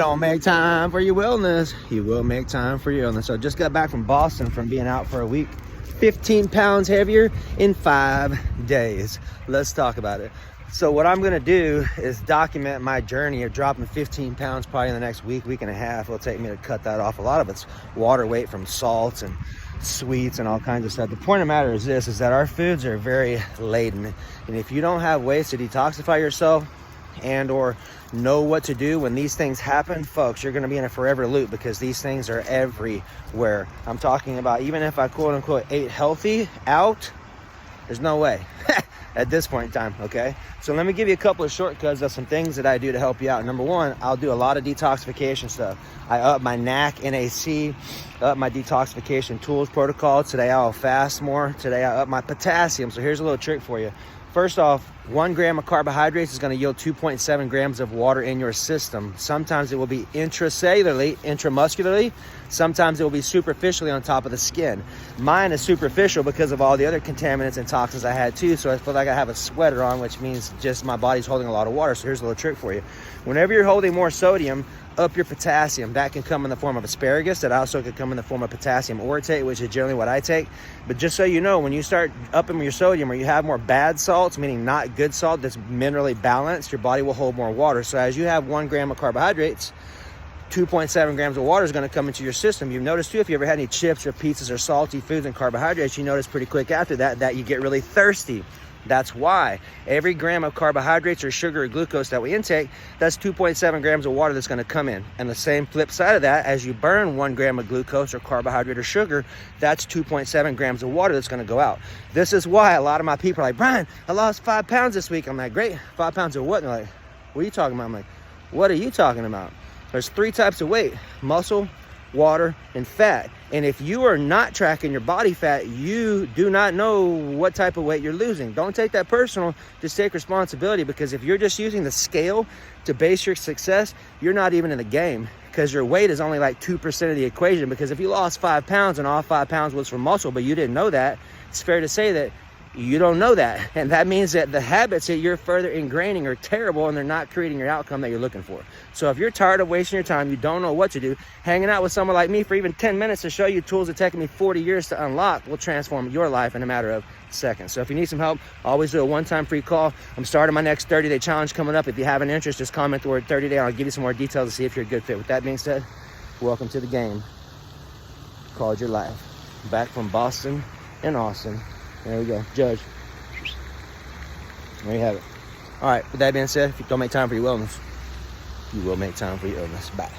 Don't make time for your wellness, you will make time for your illness. So I just got back from Boston from being out for a week. 15 pounds heavier in 5 days. Let's talk about it. So what I'm gonna do is document my journey of dropping 15 pounds probably in the next week and a half. It'll take me to cut that off. A lot of it's water weight from salts and sweets and all kinds of stuff. The point of the matter is this, is that our foods are very laden. And if you don't have ways to detoxify yourself and or know what to do when these things happen, folks, you're going to be in a forever loop, because these things are everywhere. I'm talking about, even if I quote unquote ate healthy out, there's no way at this point in time. Okay, so let me give you a couple of shortcuts of some things that I do to help you out. Number one, I'll do a lot of detoxification stuff. I up my NAC, up my detoxification tools protocol. Today I'll fast more. Today I up my potassium. So here's a little trick for you. First off, 1 gram of carbohydrates is going to yield 2.7 grams of water in your system. Sometimes it will be intracellularly, intramuscularly. Sometimes it will be superficially on top of the skin. Mine is superficial because of all the other contaminants and toxins I had too. So I feel like I have a sweater on, which means just my body's holding a lot of water. So here's a little trick for you. Whenever you're holding more sodium, up your potassium. That can come in the form of asparagus. That also could come in the form of potassium orotate, which is generally what I take. But just so you know, when you start upping your sodium, or you have more bad salts, meaning not good salt that's minerally balanced, your body will hold more water. So as you have 1 gram of carbohydrates, 2.7 grams of water is going to come into your system. You've noticed too, if you ever had any chips or pizzas or salty foods and carbohydrates, you notice pretty quick after that you get really thirsty. That's why every gram of carbohydrates or sugar or glucose that we intake, that's 2.7 grams of water that's going to come in. And the same flip side of that, as you burn 1 gram of glucose or carbohydrate or sugar, that's 2.7 grams of water that's going to go out. This is why a lot of my people are like, Brian, I lost 5 pounds this week. I'm like, great, 5 pounds of what? And they're like, what are you talking about? I'm like, what are you talking about? There's 3 types of weight: muscle, water, and fat. And if you are not tracking your body fat, you do not know what type of weight you're losing. Don't take that personal, just take responsibility, because if you're just using the scale to base your success, you're not even in the game, because your weight is only like 2% of the equation. Because if you lost 5 pounds and all 5 pounds was from muscle, but you didn't know that, it's fair to say that you don't know that. And that means that the habits that you're further ingraining are terrible, and they're not creating your outcome that you're looking for. So if you're tired of wasting your time, you don't know what to do, hanging out with someone like me for even 10 minutes to show you tools that taken me 40 years to unlock will transform your life in a matter of seconds. So if you need some help, always do a one-time free call. I'm starting my next 30-day challenge coming up. If you have an interest, just comment the word 30-day, and I'll give you some more details to see if you're a good fit. With that being said, welcome to the game called your life. Back from Boston and Austin. There we go. Judge. There you have it. All right. With that being said, if you don't make time for your wellness, you will make time for your illness. Bye.